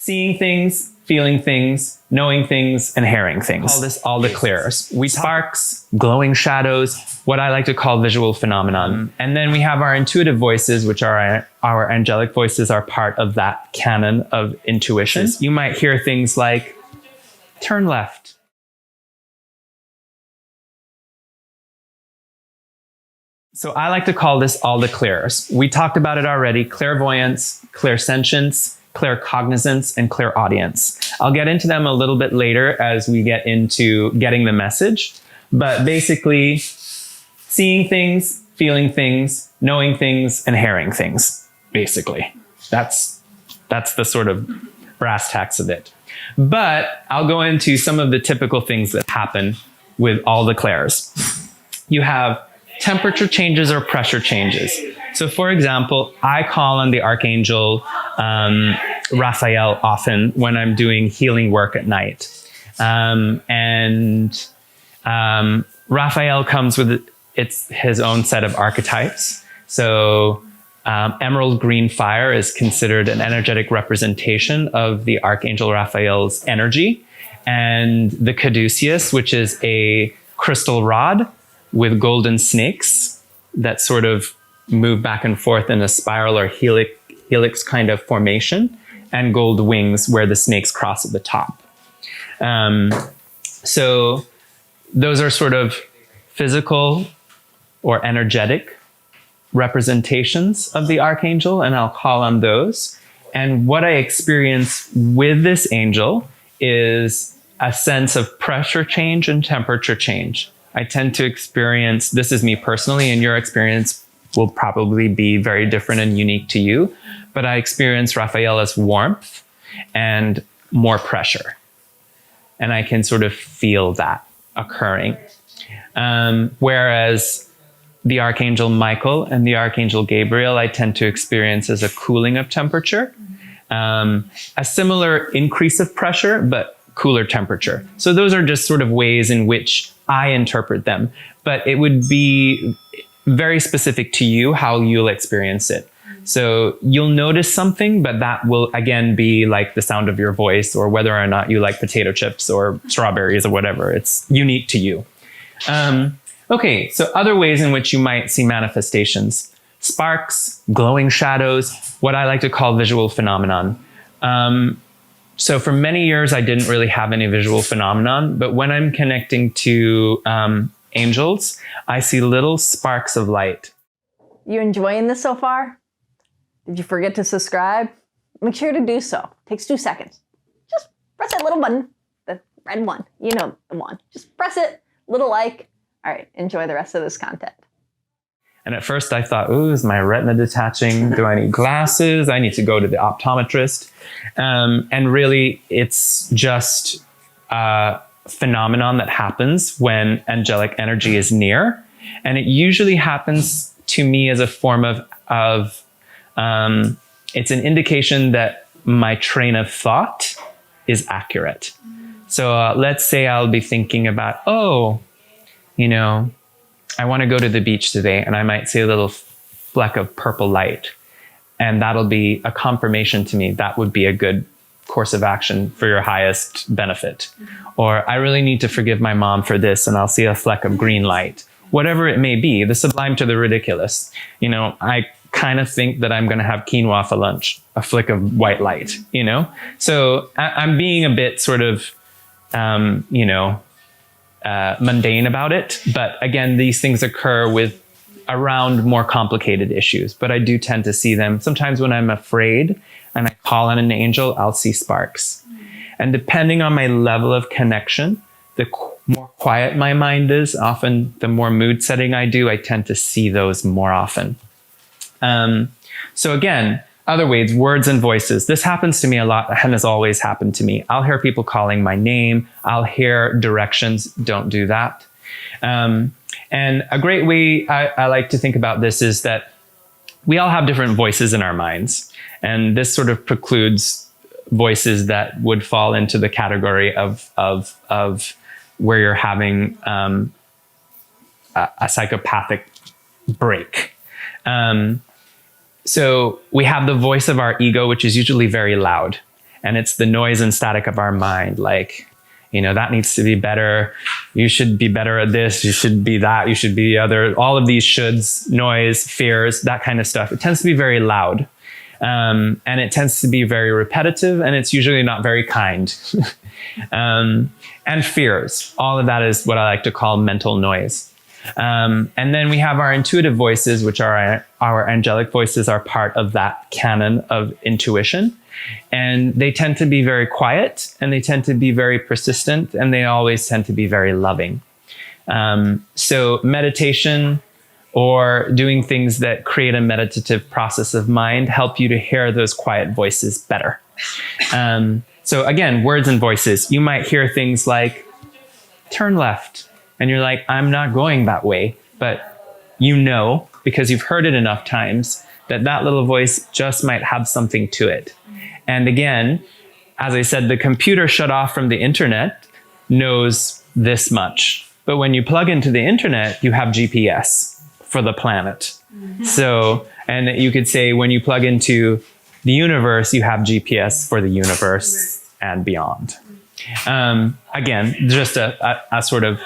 seeing things, feeling things, knowing things, and hearing things. Call this all the clears. We sparks, glowing shadows, what I like to call visual phenomenon. And then we have our intuitive voices, which are our angelic voices, are part of that canon of intuition. You might hear things like, turn left. So I like to call this all the clears. We talked about it already: clairvoyance, clairsentience, claircognizance, and clairaudience. I'll get into them a little bit later as we get into getting the message. But basically, seeing things, feeling things, knowing things, and hearing things, basically. That's the sort of brass tacks of it. But I'll go into some of the typical things that happen with all the clairs. You have temperature changes or pressure changes. So for example, I call on the Archangel Raphael often when I'm doing healing work at night. Raphael comes with his own set of archetypes. So emerald green fire is considered an energetic representation of the Archangel Raphael's energy. And the caduceus, which is a crystal rod with golden snakes that sort of move back and forth in a spiral or helix kind of formation, and gold wings where the snakes cross at the top. So those are sort of physical or energetic representations of the archangel, and I'll call on those. And what I experience with this angel is a sense of pressure change and temperature change. I tend to experience, this is me personally, and your experience will probably be very different and unique to you, but I experience Raphael as warmth and more pressure. And I can sort of feel that occurring. Whereas the Archangel Michael and the Archangel Gabriel, I tend to experience as a cooling of temperature, a similar increase of pressure, but cooler temperature. So those are just sort of ways in which I interpret them, but it would be very specific to you how you'll experience it. So you'll notice something, but that will again be like the sound of your voice, or whether or not you like potato chips or strawberries or whatever. It's unique to you. Okay, so other ways in which you might see manifestations: sparks, glowing shadows, what I like to call visual phenomenon. So for many years, I didn't really have any visual phenomenon, but when I'm connecting to angels, I see little sparks of light. You enjoying this so far? Did you forget to subscribe? Make sure to do so. It takes 2 seconds. Just press that little button, the red one. You know the one. Just press it, little like. All right, enjoy the rest of this content. And at first I thought, ooh, is my retina detaching? Do I need glasses? I need to go to the optometrist. And really, it's just a phenomenon that happens when angelic energy is near. And it usually happens to me as a form of it's an indication that my train of thought is accurate. So let's say I'll be thinking about, oh, you know, I want to go to the beach today, and I might see a little fleck of purple light, and that'll be a confirmation to me that would be a good course of action for your highest benefit. Or I really need to forgive my mom for this, and I'll see a fleck of green light. Whatever it may be, the sublime to the ridiculous. You know, I kind of think that I'm going to have quinoa for lunch, a flick of white light, you know? So I'm being a bit sort of, you know, mundane about it. But again, these things occur with around more complicated issues, but I do tend to see them. Sometimes when I'm afraid and I call on an angel, I'll see sparks. And depending on my level of connection, the more quiet my mind is, often the more mood setting I do, I tend to see those more often. So again, other ways, words and voices. This happens to me a lot and has always happened to me. I'll hear people calling my name. I'll hear directions. Don't do that. And a great way I like to think about this is that we all have different voices in our minds. And this sort of precludes voices that would fall into the category of where you're having a psychopathic break. So we have the voice of our ego, which is usually very loud. And it's the noise and static of our mind. Like, that needs to be better. You should be better at this. You should be that. You should be the other. All of these shoulds, noise, fears, that kind of stuff. It tends to be very loud. And it tends to be very repetitive, and it's usually not very kind. And fears. All of that is what I like to call mental noise. And then we have our intuitive voices, which are our angelic voices, are part of that canon of intuition. And they tend to be very quiet, and they tend to be very persistent, and they always tend to be very loving. So meditation or doing things that create a meditative process of mind help you to hear those quiet voices better. So again, words and voices. You might hear things like, turn left. And you're like, I'm not going that way. But because you've heard it enough times, that little voice just might have something to it. And again, as I said, the computer shut off from the internet knows this much. But when you plug into the internet, you have GPS for the planet. So, and you could say when you plug into the universe, you have GPS for the universe and beyond. Again, just a sort of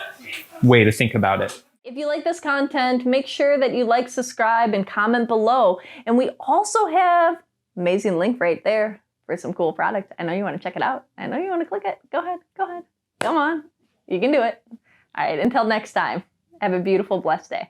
way to think about it. If you like this content, make sure that you like, subscribe, and comment below. And we also have amazing link right there for some cool products. I know you want to check it out. I know you want to click it. Go ahead. Come on. You can do it. All right, until next time, have a beautiful, blessed day.